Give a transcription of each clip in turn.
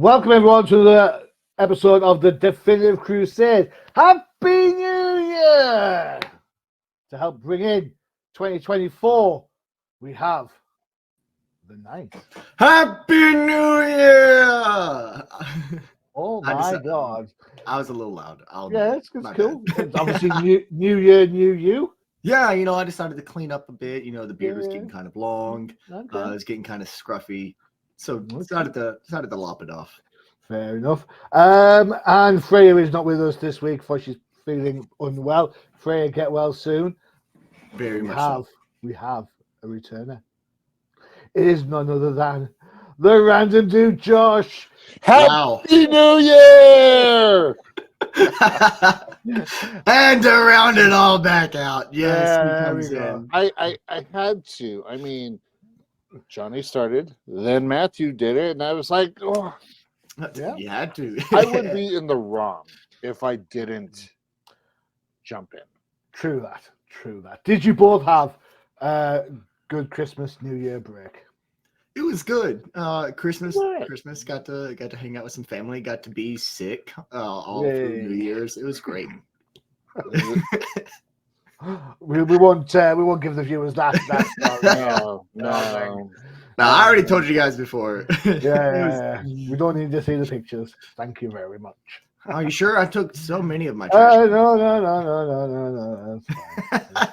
Welcome everyone to the episode of the Definitive Crusade. Happy New Year! To help bring in 2024, we have the ninth. Happy New Year! Oh my God! I was a little loud. It's cool. It's obviously new year, new you. Yeah, I decided to clean up a bit. The beard was getting Yeah. kind of long. Okay. It was getting kind of scruffy. So decided to lop it off. Fair enough. And Freyja is not with us this week for she's feeling unwell. Freyja, get well soon. Very much so. We have a returner. It is none other than the random dude, Josh. Happy New Year! And to round it all back out. Yes, he comes in. I had to. I mean, Johnny started, then Matthew did it, and I was like, oh, Yeah. You had to. I would be in the wrong if I didn't jump in. True that. Did you both have a good Christmas, New Year break? It was good. Christmas Right. got to hang out with some family. Got to be sick all through New Year's. It was great. We won't give the viewers that. No. I already told you guys before. Yeah. We don't need to see the pictures. Thank you very much. Are you sure? I took so many of my trash. No.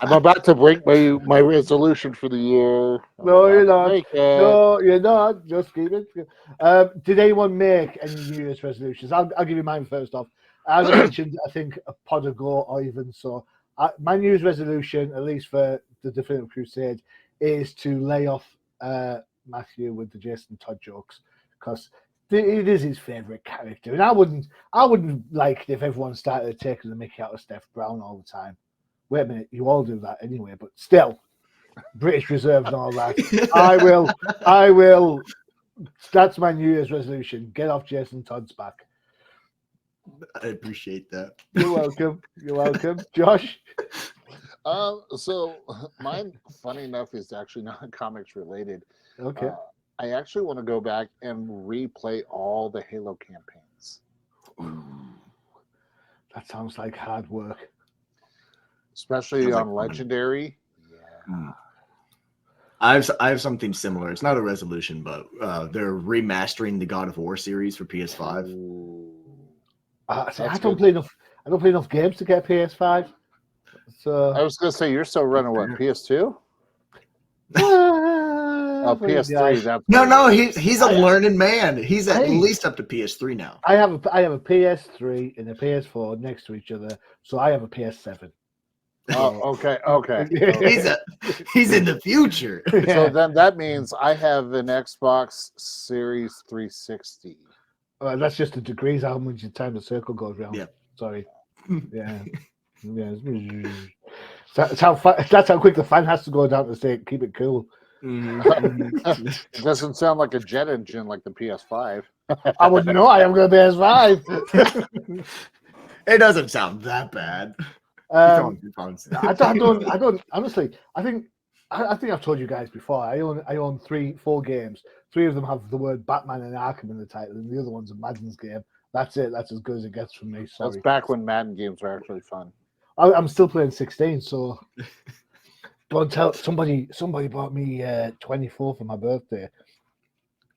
I'm about to break my resolution for the year. No, you're not. No, You're not. Just keep it. Did anyone make any New Year's resolutions? I'll give you mine first off. As I mentioned, I think a pod ago or even so, my New Year's resolution, at least for the Definitive Crusade, is to lay off Matthew with the Jason Todd jokes because it is his favorite character, and I wouldn't like if everyone started taking the mickey out of Steph Brown all the time. Wait a minute, you all do that anyway, but still, British Reserve and all that. I will. That's my New Year's resolution. Get off Jason Todd's back. I appreciate that. You're welcome. Josh? So mine, funny enough, is actually not comics related. Okay. I actually want to go back and replay all the Halo campaigns. That sounds like hard work. Especially on Legendary. Yeah. I have something similar. It's not a resolution, but they're remastering the God of War series for PS5. I don't play enough games to get PS5. So I was gonna say you're still running what, PS2? PS3. No. He's a learning man. He's at least up to PS3 now. I have a PS3 and a PS4 next to each other, so I have a PS7. Oh, okay. He's in the future. So then that means I have an Xbox Series 360. That's just the degrees how much time the circle goes round. Yeah. Sorry. Yeah. That's how quick the fan has to go down to say keep it cool. Mm-hmm. It doesn't sound like a jet engine like the PS5. I wouldn't know. I haven't got a PS5. It doesn't sound that bad. I don't honestly. I think I've told you guys before. I own 4 games. 3 of them have the word Batman and Arkham in the title, and the other one's a Madden's game. That's it. That's as good as it gets from me. Sorry. That's back when Madden games were actually fun. I'm still playing 16, so don't tell somebody bought me 24 for my birthday.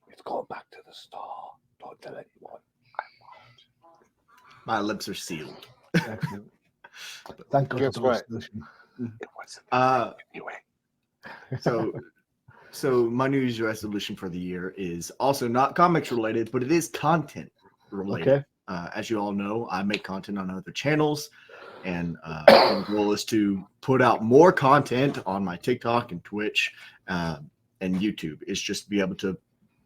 It's going back to the store. Don't tell anyone. I won't. My lips are sealed. Excellent. Thank God. Guess what? It Uh, anyway. So my New Year's resolution for the year is also not comics related, but it is content related. Okay. As you all know, I make content on other channels, and the goal is to put out more content on my TikTok and Twitch and YouTube. Is just to be able to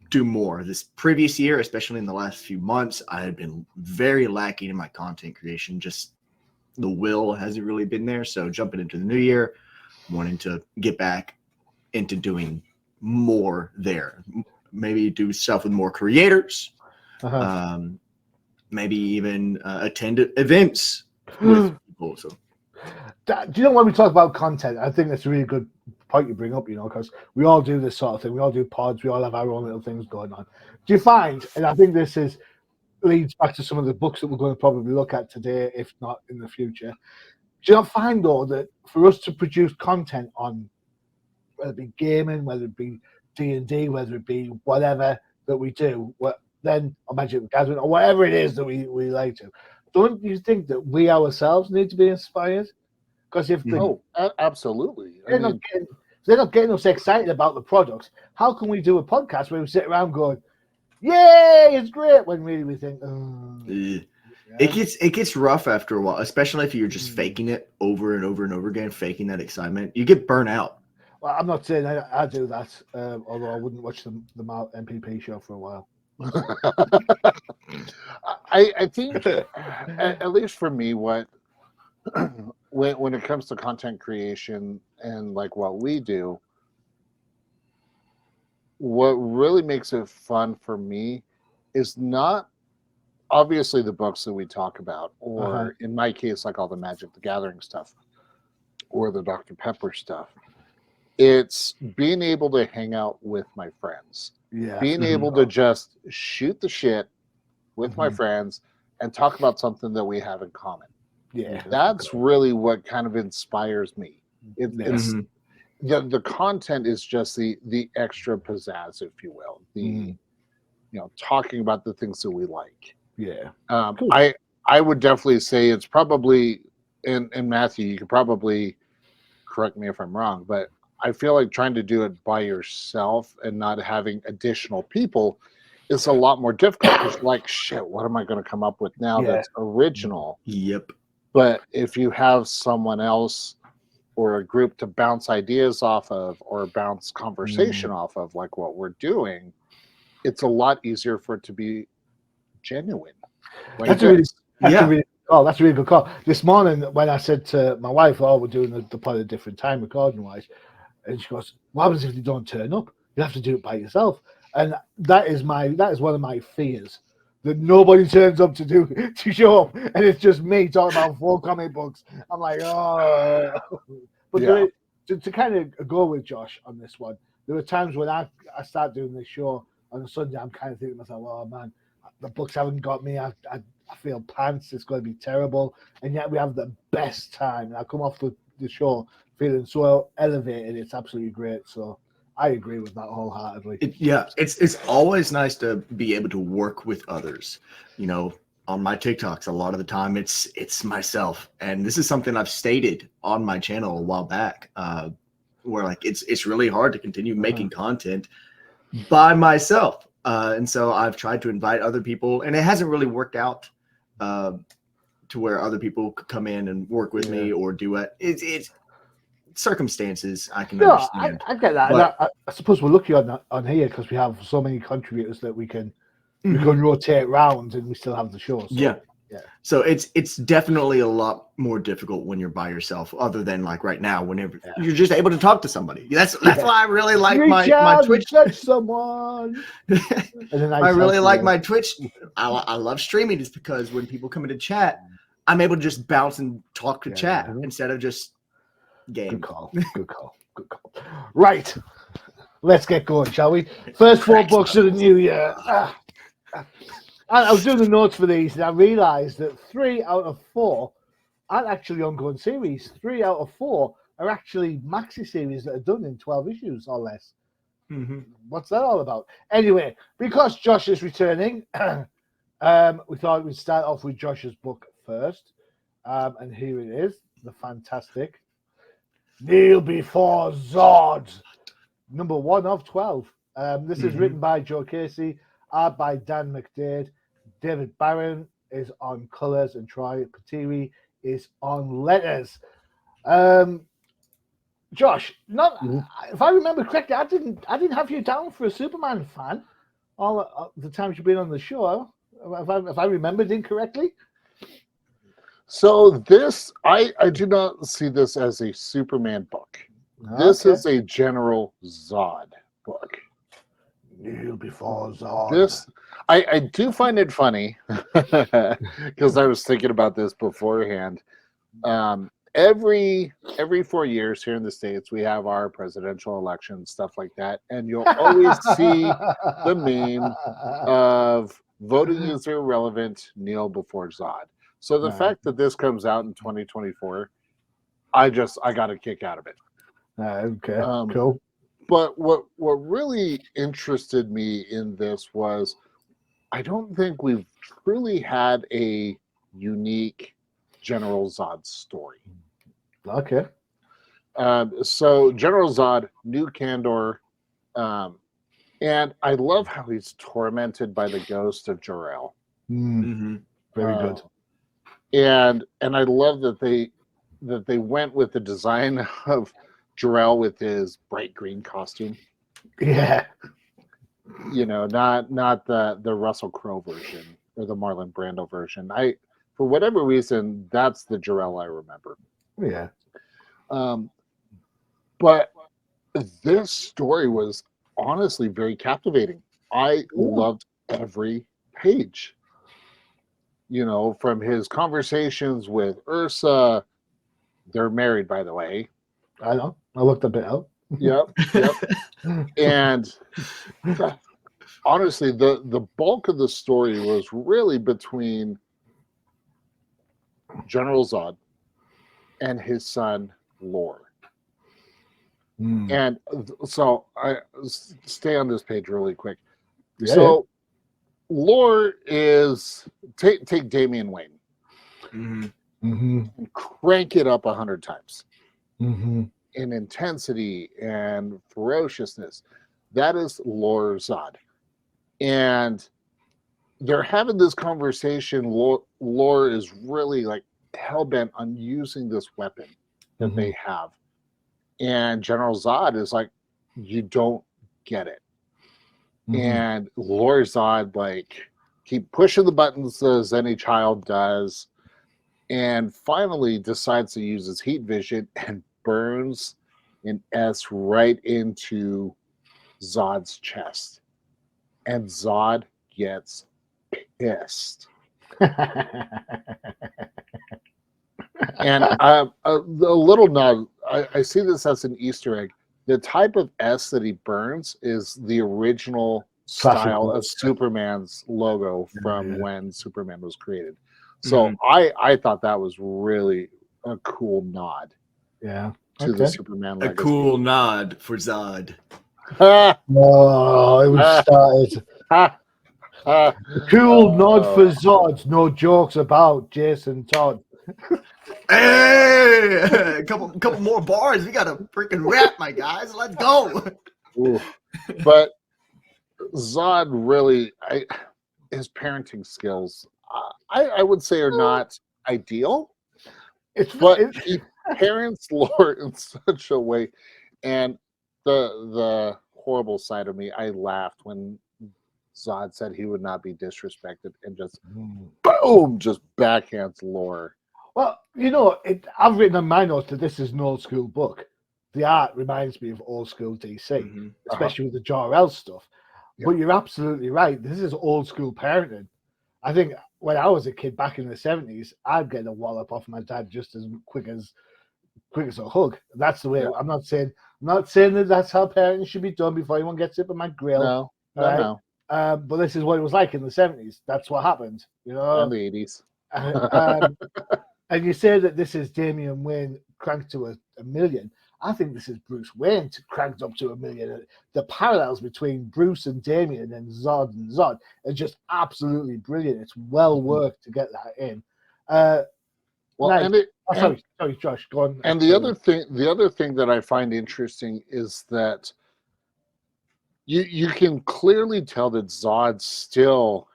do more. This previous year, especially in the last few months, I had been very lacking in my content creation. Just the will hasn't really been there. So jumping into the new year, wanting to get back into doing more there. Maybe do stuff with more creators. Maybe even attend events with people. So, do you know when we talk about content? I think that's a really good point you bring up, because we all do this sort of thing. We all do pods. We all have our own little things going on. Do you find, and I think this leads back to some of the books that we're going to probably look at today, if not in the future. Do you not find, though, that for us to produce content on, whether it be gaming, whether it be D&D, whether it be whatever that we do, then Magic the Gathering, or whatever it is that we like to, don't you think that we ourselves need to be inspired? Because if absolutely. They're not getting us excited about the products, how can we do a podcast where we sit around going, yay, it's great, when really we think, It gets rough after a while, especially if you're just faking it over and over and over again, faking that excitement. You get burnt out. Well, I'm not saying I do that, although I wouldn't watch the MPP show for a while. I think, at least for me, when it comes to content creation and like what we do, what really makes it fun for me is not obviously the books that we talk about, or in my case, like all the Magic the Gathering stuff or the Dr. Pepper stuff. It's being able to hang out with my friends, being able to just shoot the shit with my friends and talk about something that we have in common. Yeah, that's really what kind of inspires me. It's the content is just the extra pizzazz, if you will. Talking about the things that we like. Yeah. Cool. I would definitely say it's probably, and Matthew, you could probably correct me if I'm wrong, but I feel like trying to do it by yourself and not having additional people is a lot more difficult. It's like, shit, what am I going to come up with now that's original? Yep. But if you have someone else or a group to bounce ideas off of or bounce conversation off of, like what we're doing, it's a lot easier for it to be genuine. That's a really good call. This morning when I said to my wife, we're doing the pod at a different time recording wise, and she goes, what happens if they don't turn up? You have to do it by yourself. And that is one of my fears, that nobody turns up to show up, and it's just me talking about 4 comic books. I'm like, oh. But to kind of go with Josh on this one, there were times when I start doing this show on a Sunday, I'm kind of thinking to myself, oh man, the books haven't got me. I feel pants. It's going to be terrible. And yet we have the best time. And I come off the show feeling so elevated. It's absolutely great. So I agree with that wholeheartedly. It's always nice to be able to work with others. On my TikToks, a lot of the time it's myself, and this is something I've stated on my channel a while back, where like it's really hard to continue making content by myself, and so I've tried to invite other people, and it hasn't really worked out to where other people could come in and work with me or do it. It's circumstances I can understand. I get that. But, and I suppose we're lucky on here because we have so many contributors that we can rotate round and we still have the show. So, So it's definitely a lot more difficult when you're by yourself, other than like right now, whenever you're just able to talk to somebody. That's why I really like my Twitch. Touch someone. I really like my Twitch. I love streaming just because when people come into chat, I'm able to just bounce and talk to chat instead of just game. Good call. Right. Let's get going, shall we? First 4 books of the new year. I was doing the notes for these, and I realised that 3 out of 4 aren't actually ongoing series. 3 out of 4 are actually maxi series that are done in 12 issues or less. What's that all about? Anyway, because Josh is returning, we thought we'd start off with Josh's book first. And here it is, the fantastic Kneel Before Zod, number 1 of 12. This is written by Joe Casey, art by Dan McDade. David Barron is on colors, and Troy Patiri is on letters. Josh, if I remember correctly, I didn't have you down for a Superman fan all the times you've been on the show. If I remembered incorrectly. So this, I do not see this as a Superman book. This is a General Zod book. Kneel Before Zod. This, I do find it funny because I was thinking about this beforehand. every 4 years here in the States, we have our presidential elections, stuff like that, and you'll always see the meme of voting is irrelevant, kneel before Zod. So the fact that this comes out in 2024, I got a kick out of it. Okay, cool. But what really interested me in this was, I don't think we've truly had a unique General Zod story. Okay. So General Zod, new Kandor, and I love how he's tormented by the ghost of Jor-El. Very good. And I love that they went with the design of Jor-El with his bright green costume. Yeah. You know, not the Russell Crowe version or the Marlon Brando version. For whatever reason, that's the Jor-El I remember. Yeah. But this story was honestly very captivating. I loved every page. You know, from his conversations with Ursa. They're married, by the way. I know. I looked a bit out. Yep. And honestly, the bulk of the story was really between General Zod and his son Lore. And so I stay on this page really quick. Yeah, so Lore is take Damian Wayne and crank it up 100 times in intensity and ferociousness. That is Lore Zod. And they're having this conversation. Lore is really like hell-bent on using this weapon that they have. And General Zod is like, you don't get it. And Lore Zod, like, keep pushing the buttons as any child does, and finally decides to use his heat vision and burns an S right into Zod's chest. And Zod gets pissed. And a little nod, I see this as an Easter egg. The type of S that he burns is the original style of Superman's logo from when Superman was created. So I thought that was really a cool nod. Yeah. To the Superman legacy. A cool nod for Zod. Oh, it was started. Cool nod for Zod. No jokes about Jason Todd. Hey, a couple more bars. We got a freaking rap, my guys. Let's go. But Zod really, his parenting skills, I would say, are not ideal. But he parents Lore in such a way, and the horrible side of me, I laughed when Zod said he would not be disrespected, and just boom, just backhands Lore. Well, you know, I've written on my notes that this is an old school book. The art reminds me of old school DC, especially with the Jor-El stuff. Yeah. But you're absolutely right. This is old school parenting. I think when I was a kid back in the 70s, I'd get a wallop off my dad just as quick as a hug. That's the way. I'm not saying that that's how parenting should be done before anyone gets up in my grill. No. But this is what it was like in the 70s. That's what happened. You know, in the 80s. And you say that this is Damian Wayne cranked to a million. I think this is Bruce Wayne cranked up to 1 million. The parallels between Bruce and Damian and Zod are just absolutely brilliant. It's well worked to get that in. Sorry, Josh, go on. And the other thing that I find interesting is that you can clearly tell that Zod's still,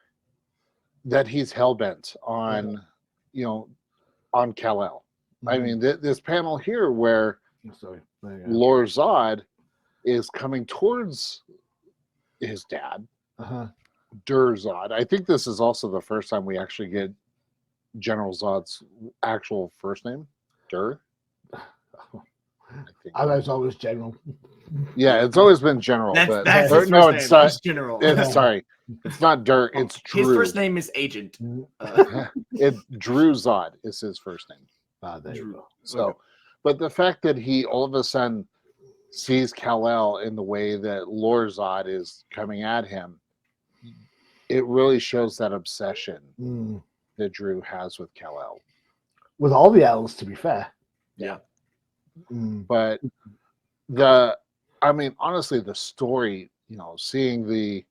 that he's hell-bent on, on Kal-El. I mean, this panel here where Lore Zod is coming towards his dad, Dur Zod. I think this is also the first time we actually get General Zod's actual first name, Dur. I know it's always General. Yeah, it's always been General. It's General. It's not Dur. It's Drew. His first name is Agent. Drew Zod is his first name. There you go. So, but the fact that he all of a sudden sees Kal-El in the way that Lor-Zod is coming at him, it really shows that obsession that Drew has with Kal-El. With all the elves, to be fair. Yeah. But honestly, the story, seeing the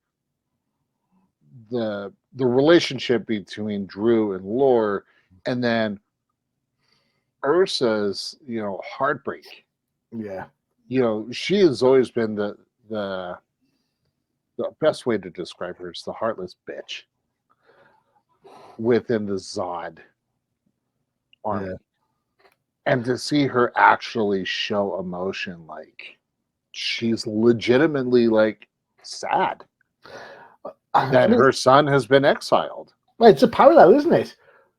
relationship between Drew and Lore, and then Ursa's, heartbreak. Yeah. She has always been the best way to describe her is the heartless bitch within the Zod army. Yeah. And to see her actually show emotion, like she's legitimately like sad that her son has been exiled. Well, it's a parallel, isn't it?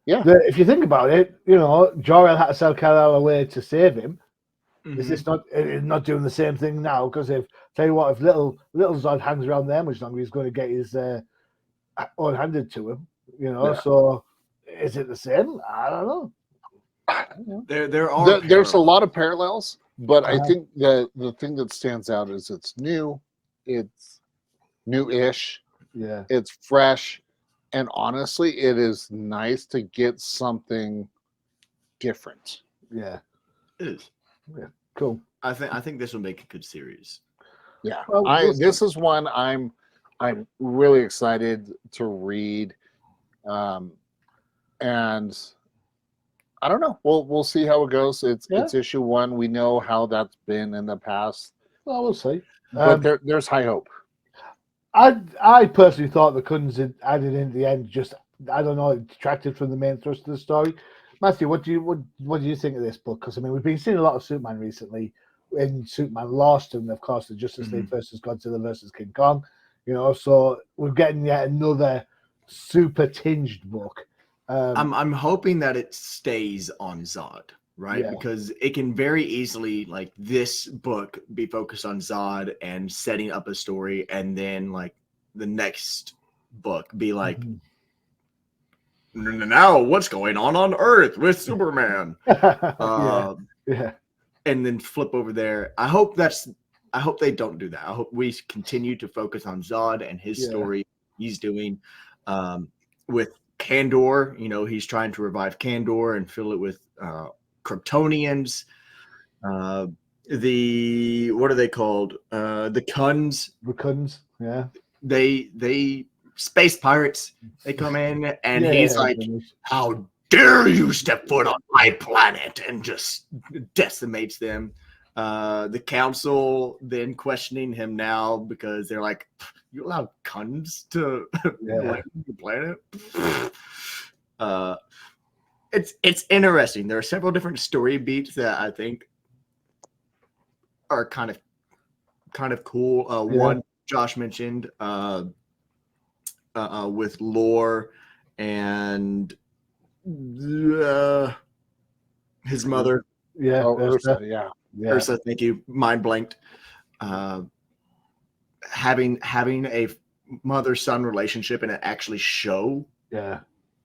Yeah. If you think about it, Jor-El had to sell Kal-El away to save him. Is this not doing the same thing now? Because if little Zod hangs around there much longer, he's going to get his own handed to him. So is it the same? I don't know. There's a lot of parallels, but I think the thing that stands out is it's new-ish, it's fresh, and honestly, it is nice to get something different. Yeah, it is. Yeah, cool. I think this will make a good series. Yeah, this is one I'm really excited to read, and I don't know. We'll see how it goes. It's issue 1. We know how that's been in the past. Well, we'll see. But there's high hope. I personally thought the Kuns had added in at the end just, I don't know, it detracted from the main thrust of the story. Matthew, what do you think of this book? Because we've been seeing a lot of Superman recently. In Superman Lost, and of course the Justice League versus Godzilla versus King Kong. So we're getting yet another super tinged book. I'm hoping that it stays on Zod, right? Yeah. Because it can very easily, like, this book be focused on Zod and setting up a story, and then like the next book be like, now what's going on Earth with Superman? And then flip over there. I hope they don't do that. I hope we continue to focus on Zod and his story he's doing with Kandor. He's trying to revive Kandor and fill it with Kryptonians. What are they called? The Kuns. The Kuns, yeah. They space pirates. They come in and he's like, how dare you step foot on my planet, and just decimates them. The council then questioning him now because they're like, you allow Kuns to land the planet? It's interesting. There are several different story beats that I think are kind of cool. One Josh mentioned with Lore and his mother. Ursa. Ursa, thank you. Mind blanked. Having a mother-son relationship and it actually show. It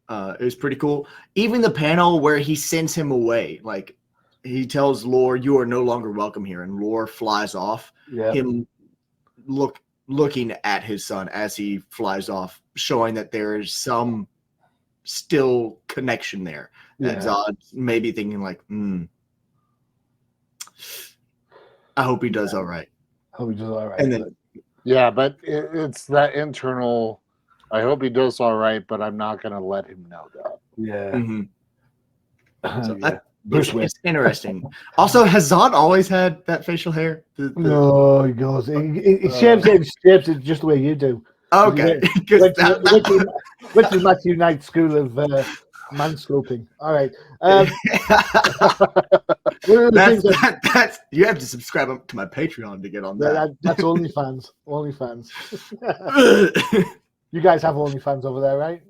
was pretty cool. Even the panel where he sends him away, like he tells Lore, "You are no longer welcome here," and Lore flies off. Him looking at his son as he flies off, showing that there is some still connection there. That Zod may be thinking like, I hope he does all right. And then, but it's that internal, I hope he does all right, but I'm not going to let him know that. It's interesting. Also, has Zod always had that facial hair? No, he goes. He shaves it just the way you do. Okay. Which is Matthew Knight's school of manscoping. All right. That's you have to subscribe to my Patreon to get on that. That's OnlyFans. You guys have OnlyFans over there, right?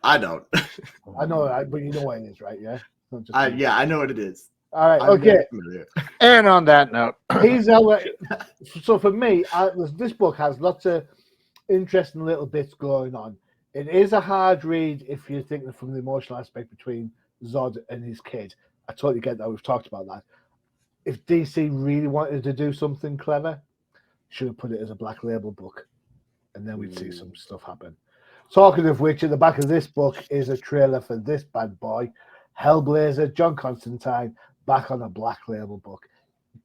I don't. I know, but you know what it is, right? Yeah. I know what it is. All right. Okay. And on that note, so for me, this book has lots of interesting little bits going on. It is a hard read if you're thinking from the emotional aspect between Zod and his kid. I totally get that. We've talked about that. If DC really wanted to do something clever, should have put it as a Black Label book, and then we'd see some stuff happen. Talking of which, at the back of this book is a trailer for this bad boy, Hellblazer, John Constantine, back on a Black Label book.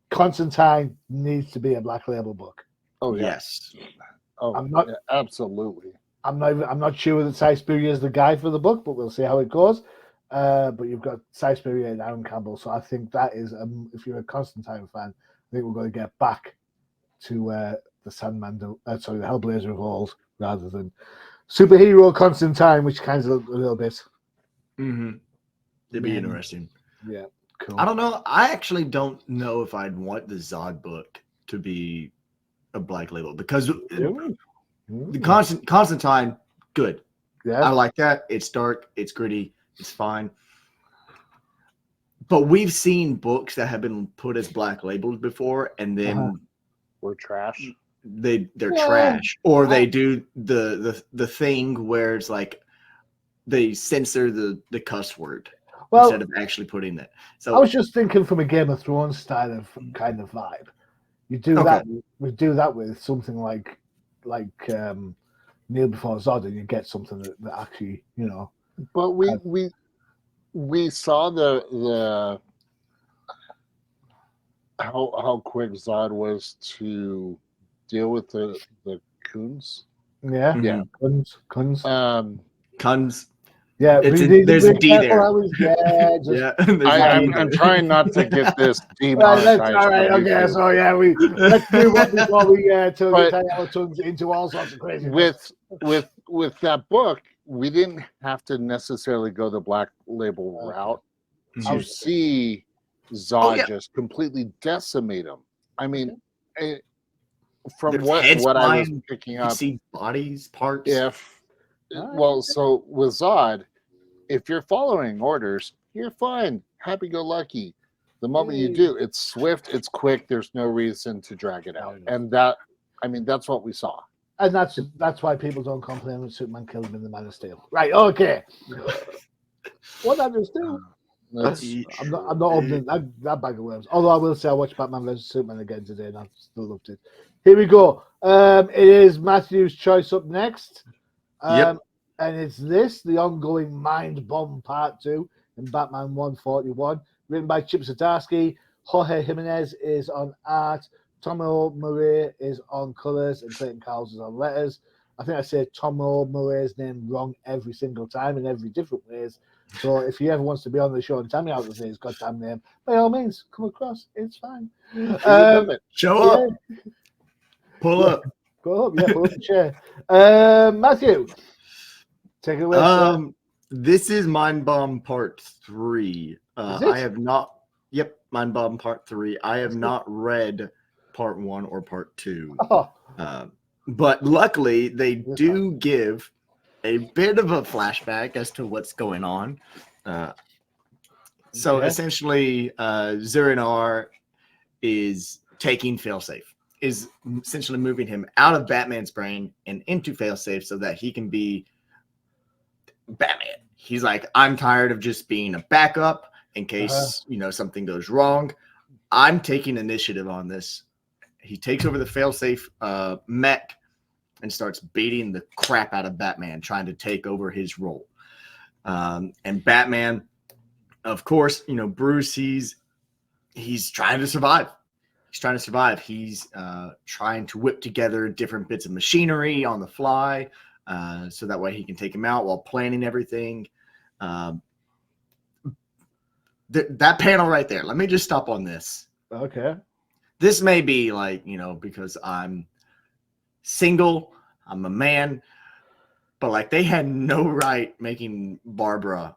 Constantine needs to be a Black Label book. Oh yeah. Yes. Oh, I'm not- yeah, absolutely. I'm not sure that Cy Spurrier is the guy for the book, but we'll see how it goes. But you've got Cy Spurrier and Aaron Campbell, so I think that is, if you're a Constantine fan, I think we're going to get back to the Hellblazer of old, rather than superhero Constantine, which kind of a little bit. Mm-hmm. It'd be interesting. Yeah, cool. I don't know. I actually don't know if I'd want the Zod book to be a Black Label, because the Constantine, good. Yeah, I like that. It's dark. It's gritty. It's fine. But we've seen books that have been put as Black Labels before, and then We're trash. they're trash, or they do the thing where it's like they censor the cuss word instead of actually putting that. So I was just thinking from a Game of Thrones style of kind of vibe. You do that. We do that with something like Kneel Before Zod, and you get something that actually, you know. But we saw the how quick Zod was to deal with the coons. Yeah, Mhm. Yeah. Guns. Cuns. Yeah, There's a D there. Yeah, I'm trying not to get this Right, demonetized. all right, on okay. YouTube. So yeah, let's move on before we tie our tongues into all sorts of crazy. With that book, we didn't have to necessarily go the Black Label route to see Zod just completely decimate him. I mean, from There's what I was flying, picking you up, see bodies, parts. so with Zod, if you're following orders, you're fine, happy-go-lucky. The moment you do, it's swift, it's quick. There's no reason to drag it out, and that's what we saw. And that's why people don't complain when Superman killed him in the Man of Steel. Right? Okay. What I just do? I'm not opening that bag of worms. Although I will say I watched Batman vs Superman again today, and I still loved it. Here we go. It is Matthew's choice up next. Yep. And it's the ongoing Mind Bomb Part 2 in Batman 141, written by Chip Zdarsky. Jorge Jimenez is on art. Tomo Murray is on colors, and Clayton Cowles is on letters. I think I say Tomo Murray's name wrong every single time in every different ways. So if he ever wants to be on the show and tell me how to say his goddamn name, by all means, come across. It's fine. Show up. Pull up. Go up, pull up the chair. Matthew, take it away. Sir. This is Mind Bomb Part 3. I have not. Yep, Mind Bomb Part 3. I have not read Part 1 or Part 2. But luckily, they do give a bit of a flashback as to what's going on. So essentially, Zurinar is taking Failsafe, is essentially moving him out of Batman's brain and into Failsafe so that he can be Batman. He's like, I'm tired of just being a backup in case something goes wrong. I'm taking initiative on this. He takes over the Failsafe mech and starts beating the crap out of Batman, trying to take over his role. And Batman, of course, Bruce, he's trying to survive. He's trying to survive. He's trying to whip together different bits of machinery on the fly so that way he can take him out while planning everything. That panel right there, let me just stop on this. Okay. This may be like, because I'm single, I'm a man, but like they had no right making Barbara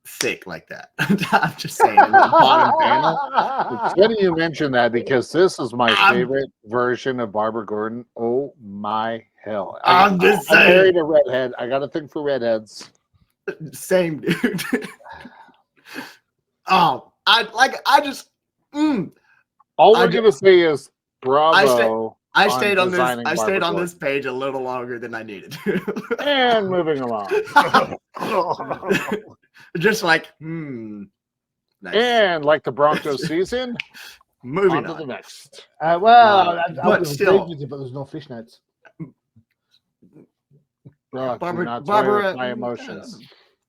thick like that. I'm just saying. The bottom panel. It's funny you mention that because this is my favorite version of Barbara Gordon. Oh my hell! I'm just saying. I married a redhead. I got a thing for redheads. Same, dude. Oh, I just. All we're gonna say is bravo. I stayed on this page a little longer than I needed to. And moving along. Just like, nice. And like the Broncos season, Moving on to the on. next. Well, I but was still- but there's no fishnets. Do Barbara- not Barbara- toy with my emotions.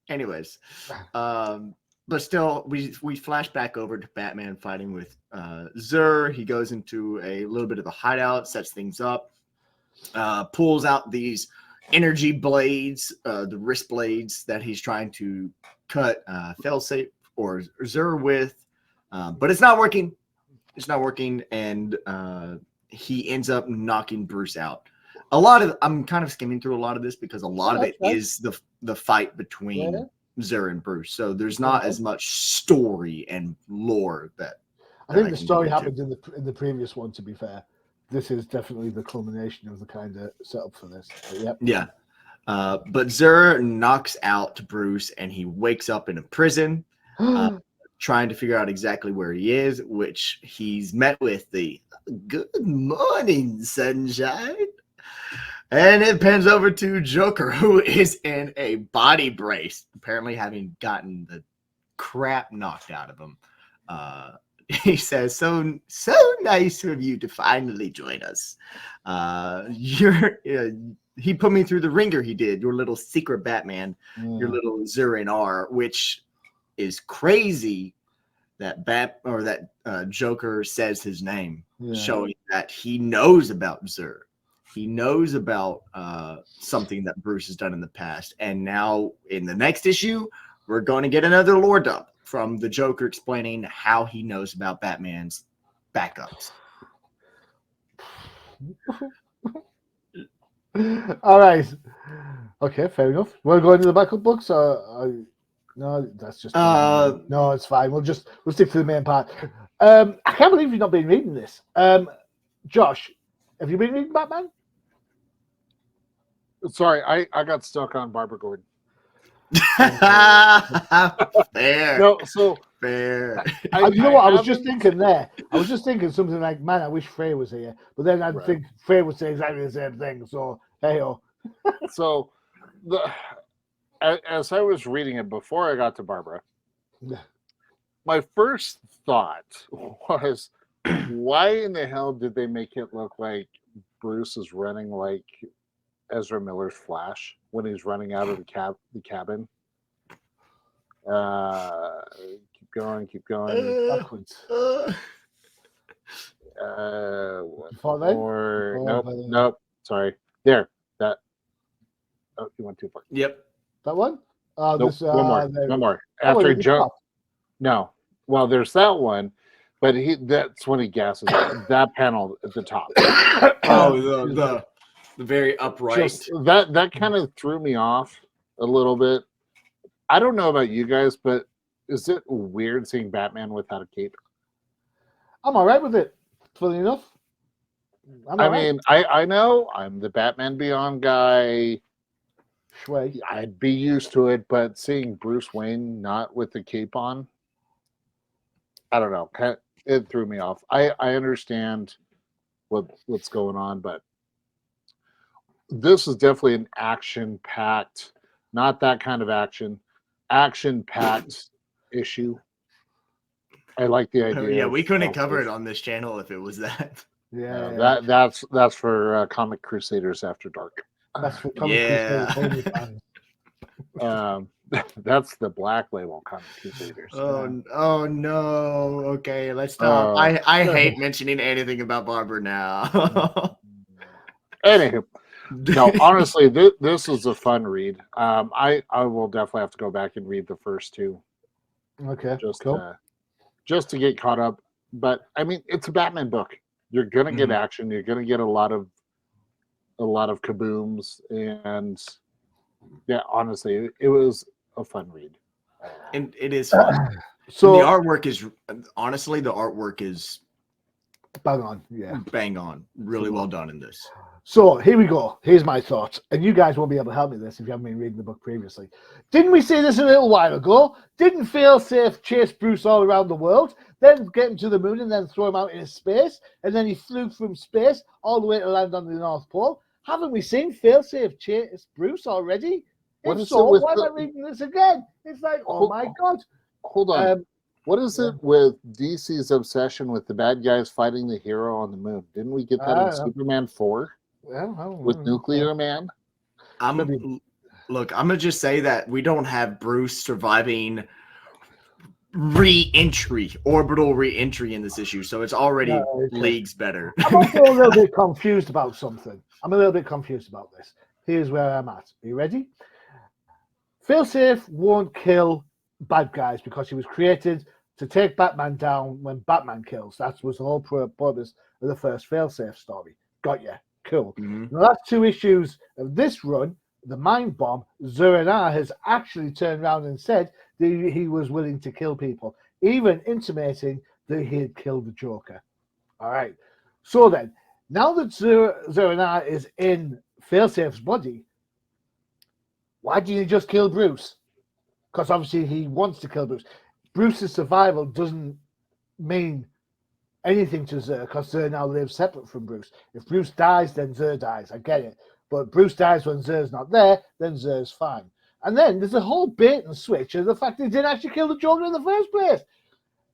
Anyways, but still, we flash back over to Batman fighting with Zur. He goes into a little bit of a hideout, sets things up, pulls out these energy blades, the wrist blades that he's trying to cut Failsafe or Zur with, but it's not working. It's not working, and he ends up knocking Bruce out. I'm kind of skimming through a lot of this because a lot of it is the fight between Zur and Bruce. So there's not as much story and lore that I think I the can story go into. happened in the previous one. To be fair, this is definitely the culmination of the kind of setup for this. But yep. Yeah. But Zur knocks out Bruce, and he wakes up in a prison, trying to figure out exactly where he is, which he's met with the "Good morning, sunshine." And it pans over to Joker, who is in a body brace, apparently having gotten the crap knocked out of him. He says, so nice of you to finally join us. He put me through the ringer, he did, your little secret Batman, your little Zurin R, which is crazy that Joker says his name, showing that he knows about Zur. He knows about something that Bruce has done in the past. And now in the next issue, we're going to get another lore dump from the Joker explaining how he knows about Batman's backups. All right. Okay, fair enough. We'll go into the backup books. No, that's just no. It's fine. We'll stick to the main part. I can't believe you've not been reading this. Josh, have you been reading Batman? Sorry, I got stuck on Barbara Gordon. Fair. No, so fair. You know what? I was just thinking there. I was just thinking something like, man, I wish Freyja was here. But then I'd think Freyja would say exactly the same thing. So, hey-oh. So, as I was reading it before I got to Barbara, my first thought was, why in the hell did they make it look like Bruce is running like Ezra Miller's Flash when he's running out of the cabin? Keep going. Backwards. Nope. Sorry. There. That. Oh, you went too far. Yep. That one? Nope. One more. After he jumped. No. Well, there's that one, but that's when he gasses that panel at the top. The very upright. Just that kind of threw me off a little bit. I don't know about you guys, but is it weird seeing Batman without a cape? I'm all right with it, funny enough. I know I'm the Batman Beyond guy. Shway. I'd be used to it, but seeing Bruce Wayne not with the cape on, I don't know. It threw me off. I understand what's going on, but this is definitely an action-packed, not that kind of action-packed issue. I like the idea. Yeah, we couldn't cover it on this channel if it was that. Yeah. That's for Comic Crusaders After Dark. That's for Comic Crusaders fans. That's the Black Label Comic Crusaders. Oh no. Okay, let's stop. I hate mentioning anything about Barbara now. Anywho, no, honestly, this is a fun read. I will definitely have to go back and read the first two. Okay, cool. Just to get caught up. But I mean, it's a Batman book. You're gonna get action. You're gonna get a lot of kabooms, and yeah, honestly, it was a fun read. And it is fun. So and the artwork is bang on. Yeah, bang on. Really well done in this. So here we go. Here's my thoughts, and you guys won't be able to help me with this if you haven't been reading the book previously. Didn't we say this a little while ago? Didn't Failsafe chase Bruce all around the world, then get him to the moon, and then throw him out into space, and then he flew from space all the way to land on the North Pole? Haven't we seen Failsafe chase Bruce already? What If is so, it with why am the- I reading this again? It's like, oh my God. Hold on. What is yeah. it with DC's obsession with the bad guys fighting the hero on the moon? Didn't we get that in Superman 4 with Nuclear Man? Look, I'm gonna just say that we don't have Bruce surviving orbital re-entry in this issue, so it's already leagues better. I'm also a little bit confused about something. I'm a little bit confused about this. Here's where I'm at. Are you ready? Failsafe won't kill bad guys because he was created to take Batman down when Batman kills. That was the whole purpose of the first Failsafe story. Got you. Cool. Mm-hmm. The last 2 issues of this run, the Mind Bomb, Zur-En-Arrh has actually turned around and said that he was willing to kill people, even intimating that he had killed the Joker. All right. So then, now that Zur-En-Arrh is in Failsafe's body, why didn't you just kill Bruce? Because obviously he wants to kill Bruce. Bruce's survival doesn't mean anything to Zur, because Zur now lives separate from Bruce. If Bruce dies, then Zur dies. I get it. But Bruce dies when Zur's not there, then Zur's fine. And then there's a whole bait and switch of the fact that he didn't actually kill the Joker in the first place.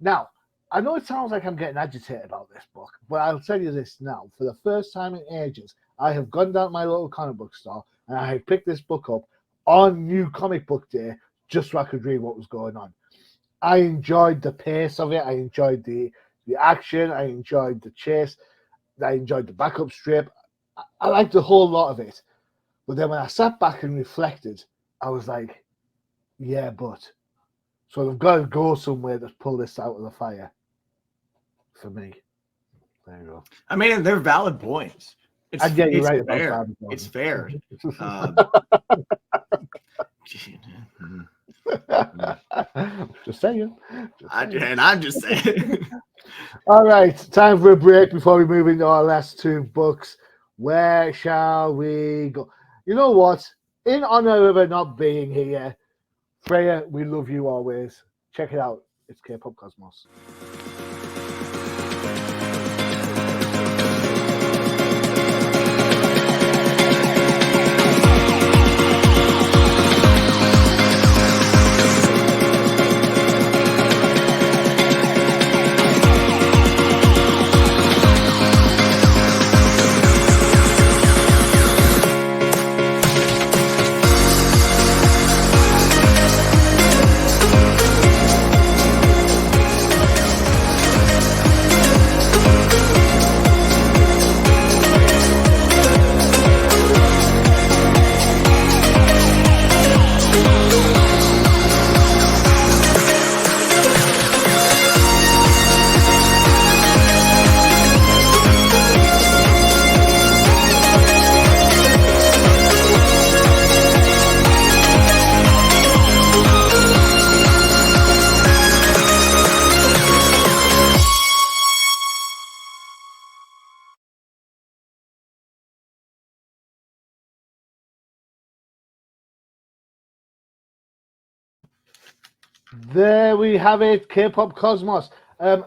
Now, I know it sounds like I'm getting agitated about this book, but I'll tell you this now. For the first time in ages, I have gone down to my local comic book store and I have picked this book up on New Comic Book Day just so I could read what was going on. I enjoyed the pace of it. I enjoyed the action. I enjoyed the chase. I enjoyed the backup strip. I liked the whole lot of it. But then when I sat back and reflected, I was like, yeah, but. So they've got to go somewhere to pull this out of the fire. For me. There you go. I mean, they're valid points. You're right about fair. that. It's fair. Just saying. And I'm just saying. All right, time for a break before we move into our last 2 books. Where shall we go? You know what? In honor of her not being here, Freyja, we love you always. Check it out. It's K-Pop Cosmos. There we have it, K-Pop Cosmos.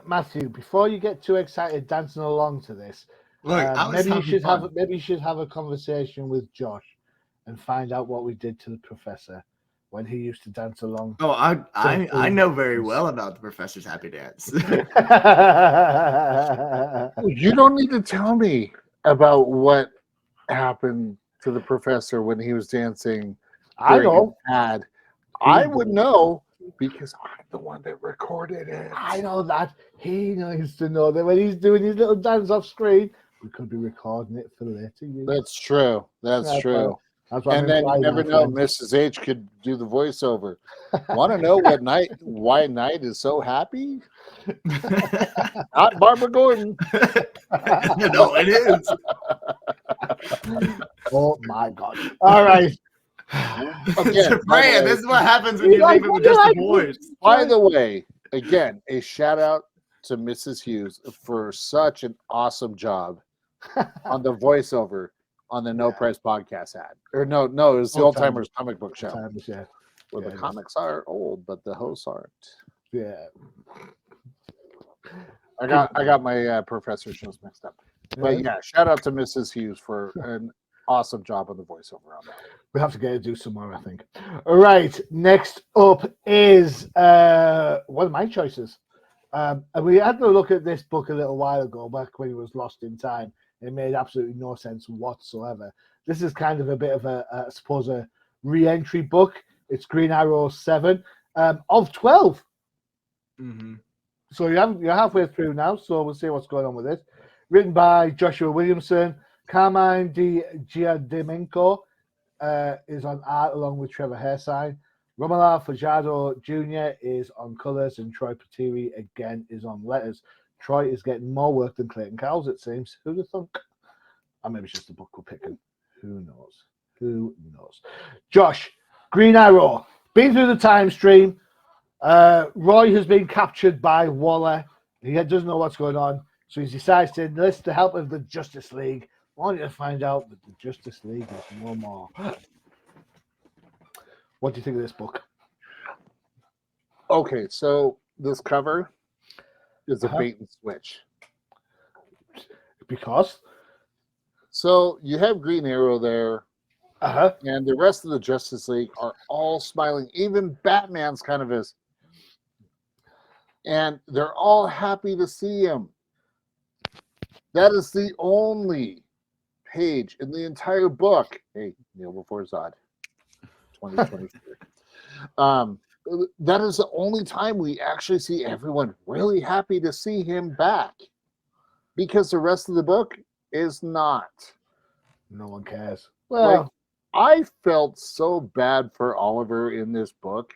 Matthew, before you get too excited dancing along to this, Look, maybe you should have a conversation with Josh and find out what we did to the professor when he used to dance along. Oh, I know very well about the Professor's Happy Dance. You don't need to tell me about what happened to the professor when he was dancing. I know. I would know because I'm the one that recorded it. I know that. He needs to know that when he's doing his little dance off screen, we could be recording it for later use. That's true. That's true. And then you never know, Mrs. H could do the voiceover. Want to know why Knight is so happy? Not Barbara Gordon. No, it is. Oh my God! All right. Again, Freyja, this is what happens when you leave it with just the voice. By the way, again, a shout out to Mrs. Hughes for such an awesome job on the voiceover on the No Price podcast ad. Or no, it was the Old Timers Comic Book Show. Where the comics are old, but the hosts aren't. Yeah. I got my professor shows mixed up. But yeah, shout out to Mrs. Hughes for an awesome job on the voiceover on that. We have to get to do some more, I think. All right, next up is one of my choices. And we had a look at this book a little while ago, back when it was Lost in Time. It made absolutely no sense whatsoever. This is kind of a bit of I suppose, a re-entry book. It's Green Arrow 7 of 12. Mm-hmm. So you're halfway through now, so we'll see what's going on with this. Written by Joshua Williamson, Carmine Di Giandomenico is on art along with Trevor Hairsine. Romuald Fajardo Jr. is on colours, and Troy Patiri again is on letters. Troy is getting more work than Clayton Cowles, it seems. Who'd have thunk? Or maybe it's just the book we're picking. Who knows? Who knows? Josh, Green Arrow, been through the time stream. Roy has been captured by Waller. He doesn't know what's going on, so he decides to enlist the help of the Justice League. Only to find out that the Justice League is no more. What do you think of this book? Okay, so this cover is a bait and switch. Because? So you have Green Arrow there, and the rest of the Justice League are all smiling. Even Batman's kind of is. And they're all happy to see him. That is the only page in the entire book. Hey, Neil before Zod, 2023. That is the only time we actually see everyone really happy to see him back, because the rest of the book is not. No one cares. Well, like, I felt so bad for Oliver in this book.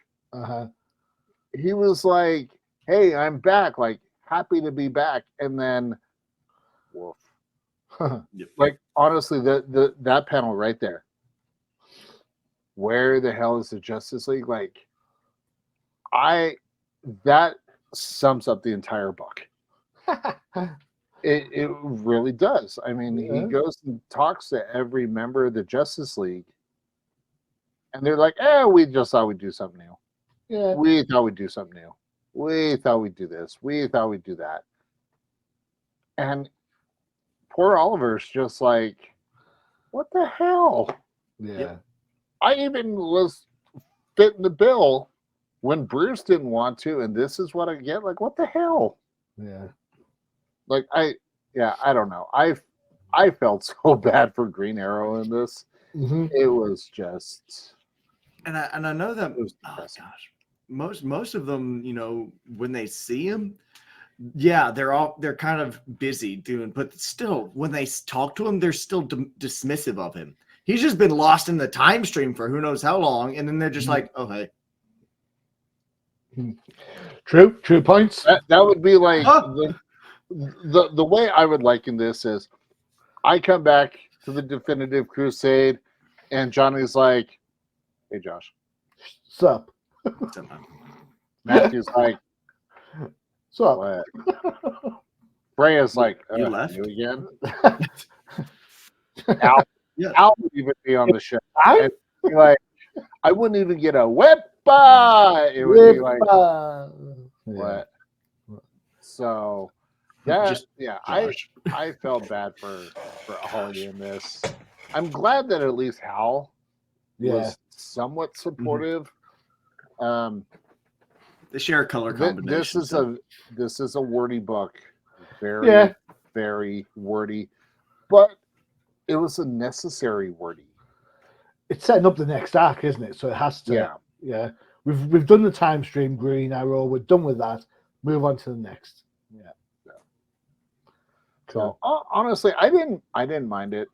He was like, "Hey, I'm back, like happy to be back," and then, woof. Like honestly, that panel right there. Where the hell is the Justice League? Like, that sums up the entire book. It really does. I mean, he goes and talks to every member of the Justice League, and they're like, we just thought we'd do something new. Yeah. We thought we'd do something new. We thought we'd do this. We thought we'd do that. And poor Oliver's just like, what the hell? Yeah. I even was fitting the bill when Bruce didn't want to, and this is what I get. Like, what the hell? Yeah. Like, I don't know. I felt so bad for Green Arrow in this. It was just, and I know that. Was most of them, you know, when they see him, yeah, they're kind of busy doing, but still, when they talk to him, they're still dismissive of him. He's just been lost in the time stream for who knows how long, and then they're just like, "Oh, hey." True points. That would be like the way I would liken this is, I come back to the Definitive Crusade, and Johnny's like, "Hey, Josh, Sup?" Matthew's like, Sup? "What?" Freya's like, You left? "You again?" Al would even be on the show. And be like, I wouldn't even get a whippa. It would be like, what? So that, I felt bad for Ollie in this. I'm glad that at least Hal was somewhat supportive. They share a color combination. This is a wordy book, very very wordy, but it was a necessary wordy. It's setting up the next arc, isn't it? So it has to. Yeah. We've done the time stream, Green Arrow. We're done with that. Move on to the next. Yeah. Cool. So honestly, I didn't mind it.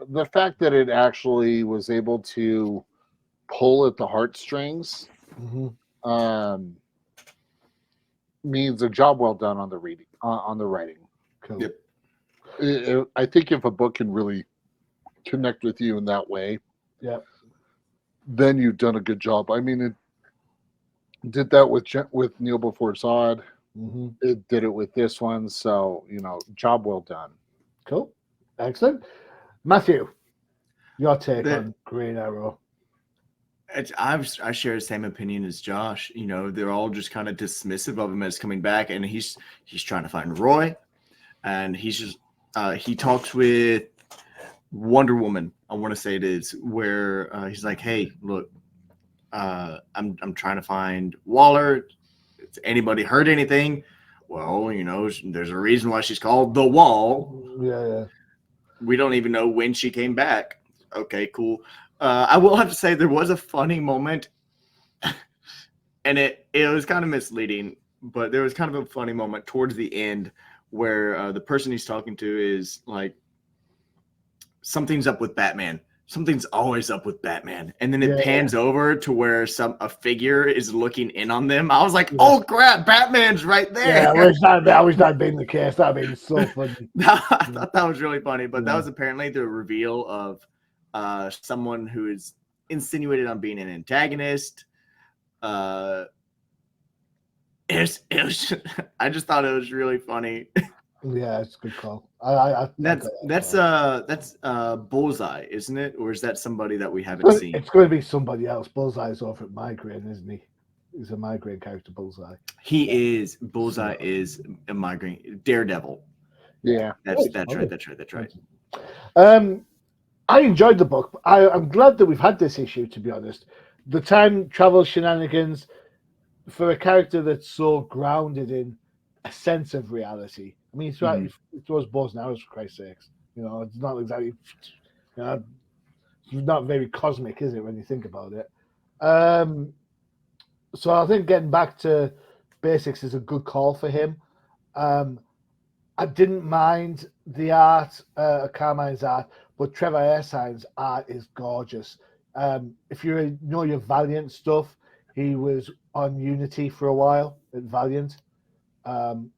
The fact that it actually was able to pull at the heartstrings means a job well done on the reading, on the writing. Cool. Yep. I think if a book can really connect with you in that way, then you've done a good job. I mean, it did that with Neil Before Zod. It did it with this one. So, job well done. Cool. Excellent. Matthew, your take on Green Arrow. I share the same opinion as Josh. They're all just kind of dismissive of him as coming back, and he's trying to find Roy, and he's just he talks with Wonder Woman, I want to say it is, where he's like, "Hey, look, I'm trying to find Waller. Has anybody heard anything?" Well, there's a reason why she's called the Wall. Yeah. We don't even know when she came back. Okay, cool. I will have to say there was a funny moment, and it was kind of misleading, but there was kind of a funny moment towards the end where the person he's talking to is like, something's up with Batman. Something's always up with Batman. And then it pans over to where a figure is looking in on them. I was like, oh crap, Batman's right there. Yeah, I wish that'd been the case. That'd been so funny. I thought that was really funny, but that was apparently the reveal of someone who is insinuated on being an antagonist. It was I just thought it was really funny. Yeah, it's a good call. That's Bullseye, isn't it? Or is that somebody that we haven't seen? It's going to be somebody else. Bullseye's over at Migraine, isn't he? He's a Migraine character, Bullseye. He is. Bullseye is a Migraine. Daredevil. Yeah. That's right. I enjoyed the book. I'm glad that we've had this issue, to be honest. The time travel shenanigans for a character that's so grounded in a sense of reality. I mean, it's right. It throws bows and arrows, for Christ's sakes. It's not exactly, it's not very cosmic, is it, when you think about it? So I think getting back to basics is a good call for him. I didn't mind the art, Carmine's art, but Trevor Airsine's art is gorgeous. If you know your Valiant stuff, he was on Unity for a while at Valiant. And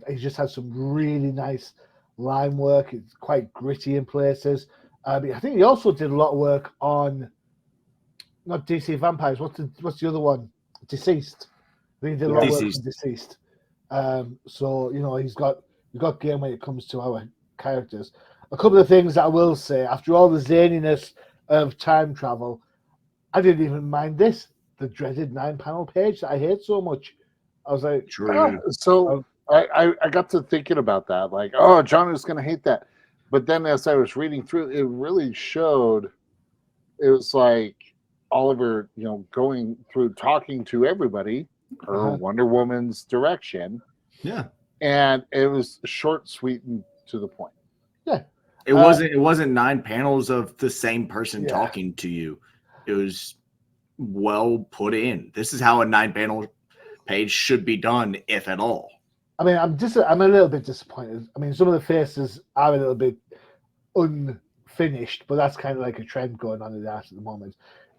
he just has some really nice line work. It's quite gritty in places. I think he also did a lot of work on not DC Vampires. What's the other one? Deceased. I think he did a lot of work on Deceased. So he's got game when it comes to our characters. A couple of things that I will say after all the zaniness of time travel, I didn't even mind this. The dreaded 9-panel page that I hate so much. I was like, I got to thinking about that, like, oh, John is going to hate that. But then as I was reading through, it really showed, it was like Oliver, going through talking to everybody, her Wonder Woman's direction. Yeah. And it was short, sweet, and to the point. Yeah. It wasn't 9 panels of the same person talking to you. It was well put in. This is how a 9-panel page should be done, if at all. I mean, I'm a little bit disappointed. I mean, some of the faces are a little bit unfinished, but that's kind of like a trend going on in that at the moment.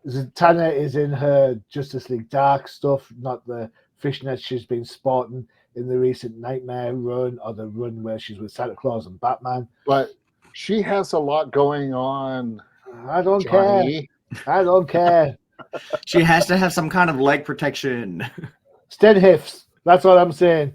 Zatanna is in her Justice League Dark stuff, not the fishnets she's been sporting in the recent Nightmare run or the run where she's with Santa Claus and Batman. But she has a lot going on. I don't care. I don't care. She has to have some kind of leg protection. Stenhiffs. That's what I'm saying.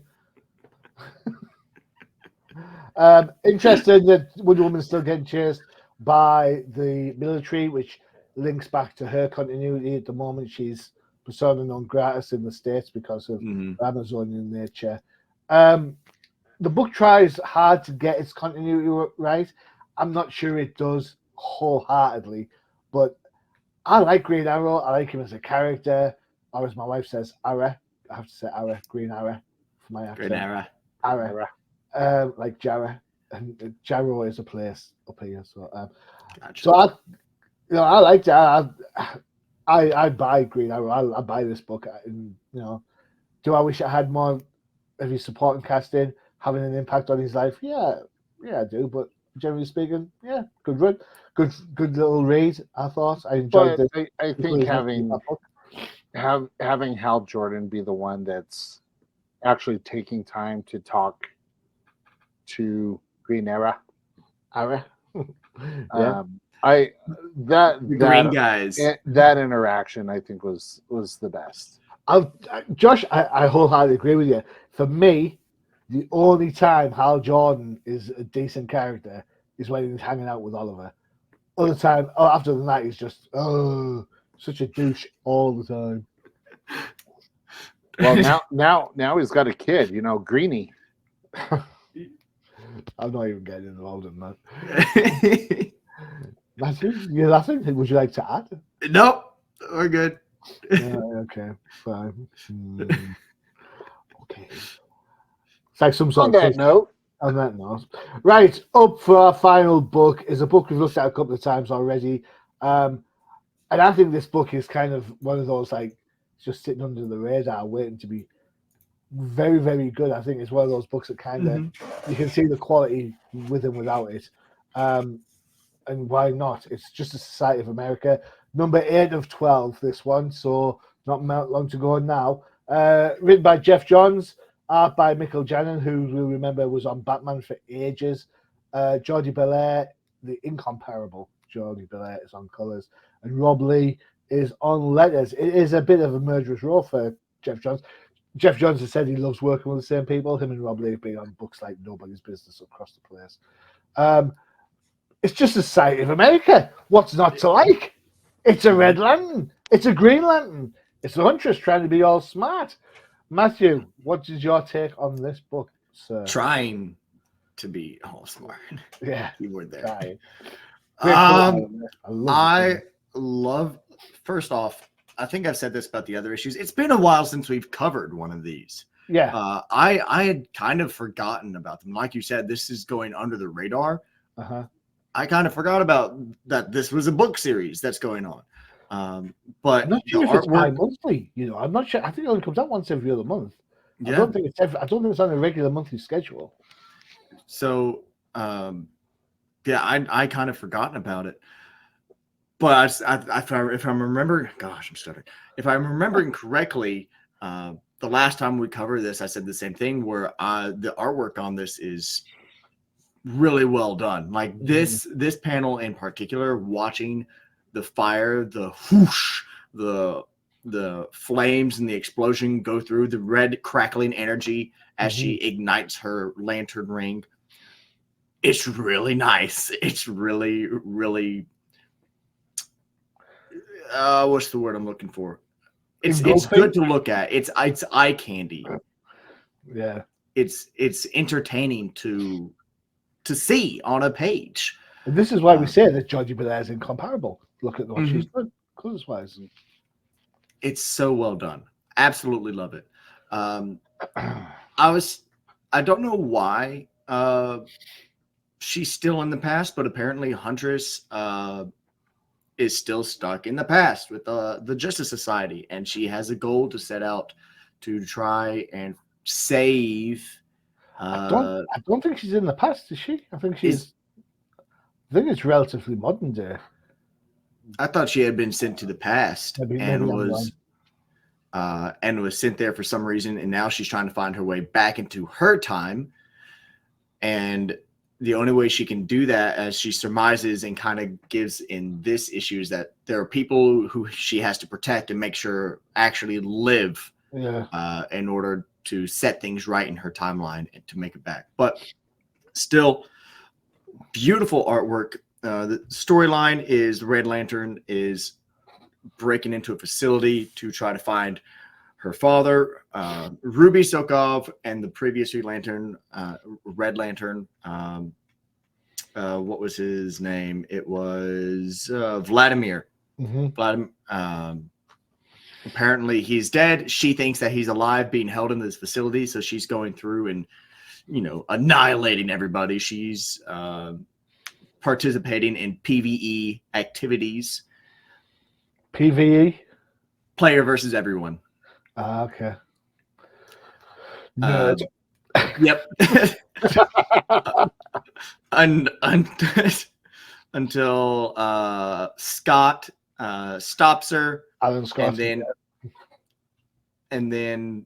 Interesting that Wonder Woman's still getting chased by the military, which links back to her continuity. At the moment, she's persona non grata in the States because of Amazonian nature. The book tries hard to get its continuity right. I'm not sure it does wholeheartedly, but I like Green Arrow. I like him as a character, or as my wife says, Ara. I have to say Ara, Green Arrow for my accent. Green Arrow. Ara. Like Jarrah, and Jarrow is a place up here. So, gotcha. So I like that. I buy Green Arrow. I buy this book. And, do I wish I had more of his supporting cast in having an impact on his life? Yeah, I do. But generally speaking, yeah, good run, good little read. I thought I enjoyed it. I think having Hal Jordan be the one that's actually taking time to talk to Green Arrow. Yeah. Green guys. That interaction I think was the best. Josh, I wholeheartedly agree with you. For me, the only time Hal Jordan is a decent character is when he's hanging out with Oliver. Other time, after the night, he's just such a douche all the time. Well, now he's got a kid, Greenie. I'm not even getting involved in that. Matthew, you're laughing. Would you like to add? Nope, we're good. Okay, fine. Okay. It's like some sort On of that quiz. note, On that note, right up for our final book is a book we've looked at a couple of times already, and I think this book is kind of one of those like just sitting under the radar, waiting to be very, very good. I think it's one of those books that kind of you can see the quality with and without it, and why not? It's just a Society of America, number 8 of 12. This one, so not long to go now. Written by Jeff Johns. Art by Michael Janin, who we'll remember was on Batman for ages. Jordi Belair, the incomparable Jordi Belair, is on colours. And Rob Lee is on letters. It is a bit of a murderous role for Jeff Johns. Jeff Johns has said he loves working with the same people. Him and Rob Lee have been on books like Nobody's Business across the place. It's just a Society of America. What's not to like? It's a Red Lantern. It's a Green Lantern. It's the Huntress trying to be all smart. Matthew, what is your take on this book, sir? Trying to be all smart. Yeah, Keyword there. trying. I love. First off, I think I've said this about the other issues. It's been a while since we've covered one of these. Yeah. I had kind of forgotten about them. Like you said, this is going under the radar. I kind of forgot about that. This was a book series that's going on. But I'm not sure if it's bi-monthly. I'm not sure. I think it only comes out once every other month. Yeah. I don't think it's on a regular monthly schedule. So, yeah, I kind of forgotten about it. But if I'm remembering, gosh, I'm stuttering. If I'm remembering correctly, the last time we covered this, I said the same thing. Where the artwork on this is really well done. Like this panel in particular, watching the fire, the whoosh, the flames and the explosion go through, the red crackling energy as she ignites her lantern ring. It's really nice. It's really, really what's the word I'm looking for? It's good to look at. It's eye candy. Yeah. It's entertaining to see on a page. And this is why we say that Jordi Belair is incomparable. Look at what she's done, colors-wise. It's so well done. Absolutely love it. I don't know why she's still in the past, but apparently Huntress is still stuck in the past with the Justice Society, and she has a goal to set out to try and save. I don't think she's in the past, is she? I think she's. I think it's relatively modern day. I thought she had been sent to the past and was sent there for some reason, and now she's trying to find her way back into her time. And the only way she can do that, as she surmises and kind of gives in this issue, is that there are people who she has to protect and make sure actually live in order to set things right in her timeline and to make it back. But still, beautiful artwork. The storyline is Red Lantern is breaking into a facility to try to find her father, Ruby Sokov, and the previous Red Lantern. What was his name? It was Vladimir. Vladimir. Apparently, he's dead. She thinks that he's alive, being held in this facility. So she's going through and, annihilating everybody. She's participating in PvE activities. PvE? Player versus everyone. Okay. Nerd. Yep. Until Scott stops her. Alan Scott. And then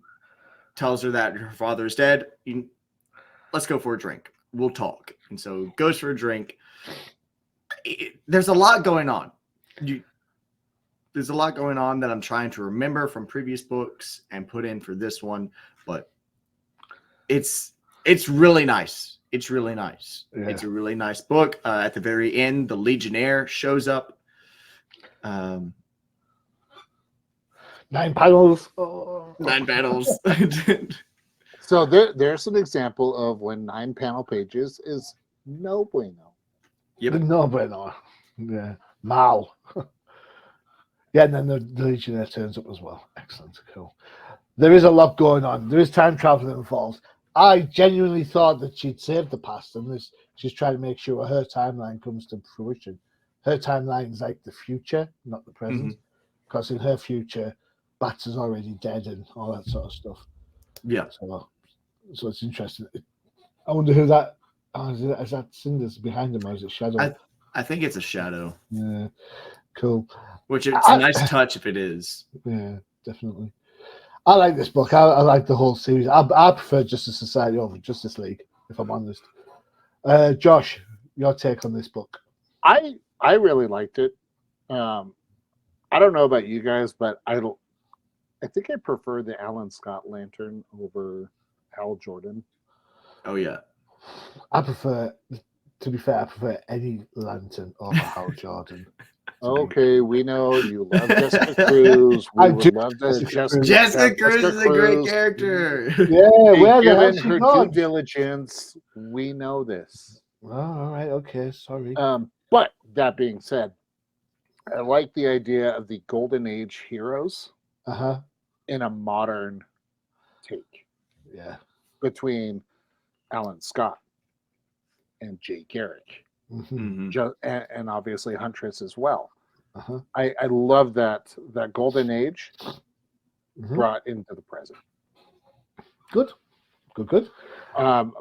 tells her that her father is dead. Let's go for a drink. We'll talk. And so goes for a drink. There's a lot going on. There's a lot going on that I'm trying to remember from previous books and put in for this one, but it's really nice. It's really nice. Yeah. It's a really nice book. At the very end, the Legionnaire shows up. 9 panels. Oh. 9 panels. So there's an example of when 9 panel pages is no bueno. Yep. The no-brainer. Yeah. Mal. Yeah, and then the Legionnaire turns up as well. Excellent. Cool. There is a lot going on. There is time travel involved. I genuinely thought that she'd saved the past, and she's trying to make sure her timeline comes to fruition. Her timeline is like the future, not the present, because in her future, Bats is already dead and all that sort of stuff. Yeah. So it's interesting. I wonder who that is that Cinders behind him, or is it Shadow? I think it's a shadow. Yeah, cool. Which it's a nice touch if it is. Yeah, definitely. I like this book. I like the whole series. I prefer Justice Society over Justice League, if I'm honest. Josh, your take on this book? I really liked it. I don't know about you guys, but I think I prefer the Alan Scott Lantern over Hal Jordan. Oh yeah. To be fair, I prefer any Lantern over Hal Jordan. Okay, we know you love Jessica Cruz. We would love to Jessica Cruz is a great character. Yeah, where the hell given she her gone? due diligence, we know this. Oh, all right, okay, sorry. But that being said, I like the idea of the Golden Age heroes in a modern take. Yeah. Between Alan Scott and Jay Garrick. And obviously Huntress as well. I love that Golden Age brought into the present. Good.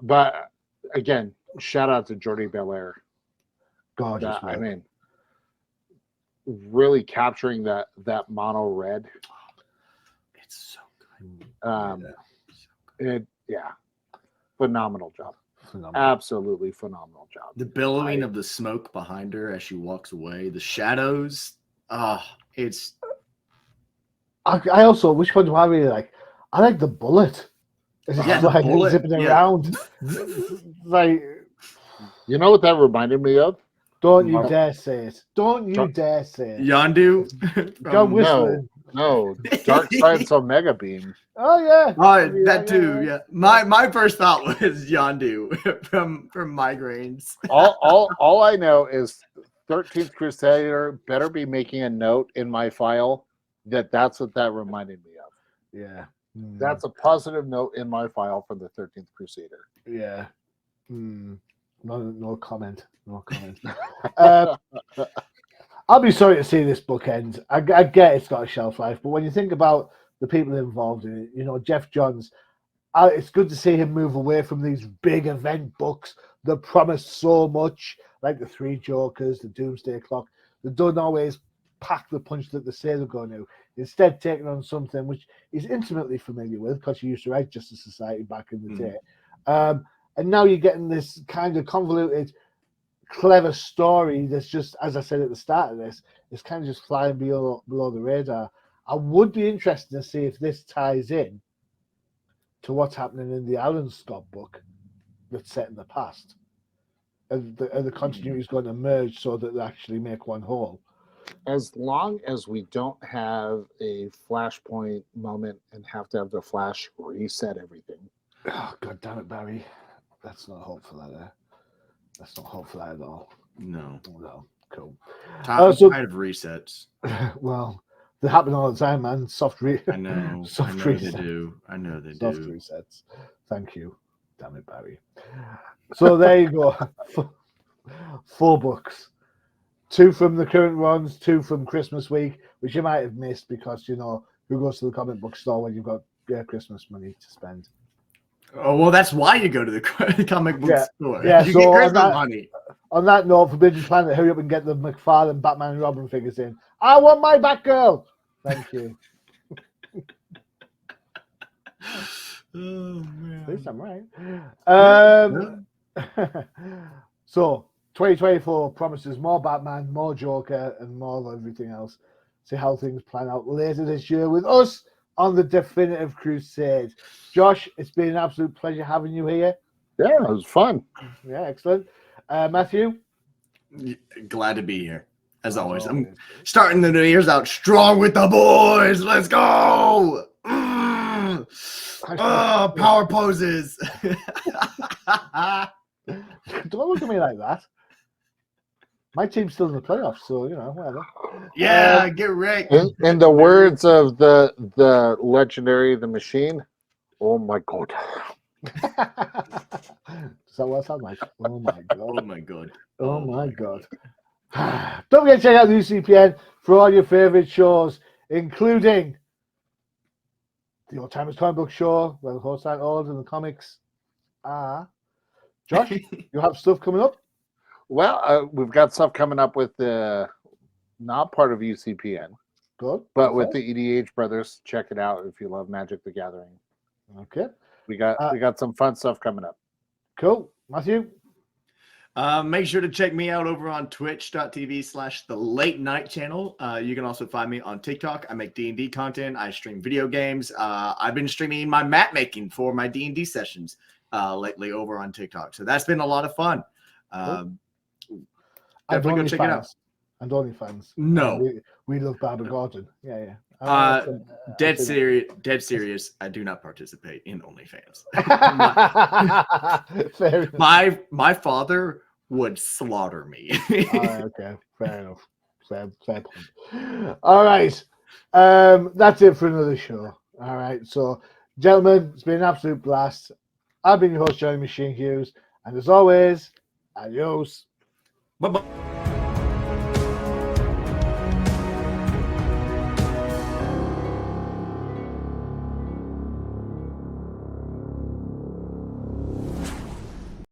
But again, shout out to Jordi Belair. Gorgeous. I mean, really capturing that mono red. It's so good. Phenomenal job. Absolutely phenomenal job. The billowing of the smoke behind her as she walks away, the shadows. It's. I also, which one do I really like? I like the bullet. The bullet zipping around. Like, you know what that reminded me of? Don't you dare say it. Don't you dare say it. Yondu. John whistling. No, Dark Side's Omega Beam. Oh yeah. That too. Yeah. My first thought was Yondu from migraines. All I know is 13th Crusader better be making a note in my file that's what that reminded me of. Yeah. That's a positive note in my file for the 13th Crusader. Yeah. No comment. No comment. I'll be sorry to see this book end. I get it's got a shelf life, but when you think about the people involved in it, Jeff Johns, it's good to see him move away from these big event books that promise so much, like the Three Jokers, the Doomsday Clock. They don't always pack the punch that they say they're going to. Instead, taking on something which he's intimately familiar with because he used to write Justice Society back in the day. And now you're getting this kind of convoluted, clever story that's just, as I said at the start of this, it's kind of just flying below the radar. I would be interested to see if this ties in to what's happening in the Alan Scott book that's set in the past. Are the continuities going to merge so that they actually make one whole? As long as we don't have a flashpoint moment and have to have the Flash reset everything. Oh, God damn it, Barry. That's not hopeful there. That's not hopeful at all. No. Cool. Kind of resets. Well, they happen all the time, man. I know. Soft resets. I know they Soft do. resets. Thank you. Damn it, Barry. So there you go. 4 books. 2 from the current runs, 2 from Christmas week, which you might have missed because, who goes to the comic book store when you've got Christmas money to spend? Oh, well, that's why you go to the comic book store. Yeah, you so get Christmas money. On that note, Forbidden Planet, hurry up and get the McFarlane Batman and Robin figures in. I want my Batgirl. Thank you. Oh, man. At least I'm right. So, 2024 promises more Batman, more Joker, and more of everything else. See how things plan out later this year with us on the Definitive Crusade. Josh, it's been an absolute pleasure having you here. Yeah, it was fun. Yeah, excellent. Matthew? Glad to be here, as always. I'm starting the New Year's out strong with the boys. Let's go! Power poses. Don't look at me like that. My team's still in the playoffs, so whatever. Yeah, get wrecked. In the words of the legendary The Machine, oh my god. Is that what I sound like? Oh my god. Oh my god. Oh my god. Don't forget to check out the UCPN for all your favorite shows, including the Old Timers Comic Book Show, where the hosts are old and the comics are. Josh, you have stuff coming up? Well, we've got stuff coming up with the not part of UCPN, Good. but with the EDH brothers. Check it out if you love Magic the Gathering. Okay. We got some fun stuff coming up. Cool. Matthew? Make sure to check me out over on twitch.tv/the late night channel. You can also find me on TikTok. I make D&D content. I stream video games. I've been streaming my map making for my D&D sessions lately over on TikTok. So that's been a lot of fun. Definitely go check it out. And OnlyFans. No. We love Barbara Gordon. Yeah. Dead serious. I do not participate in OnlyFans. Fair enough. My father would slaughter me. Okay, fair enough. Fair point. All right. That's it for another show. All right. So, gentlemen, it's been an absolute blast. I've been your host, Johnny Machine Hughes, and as always, adios. Bye-bye.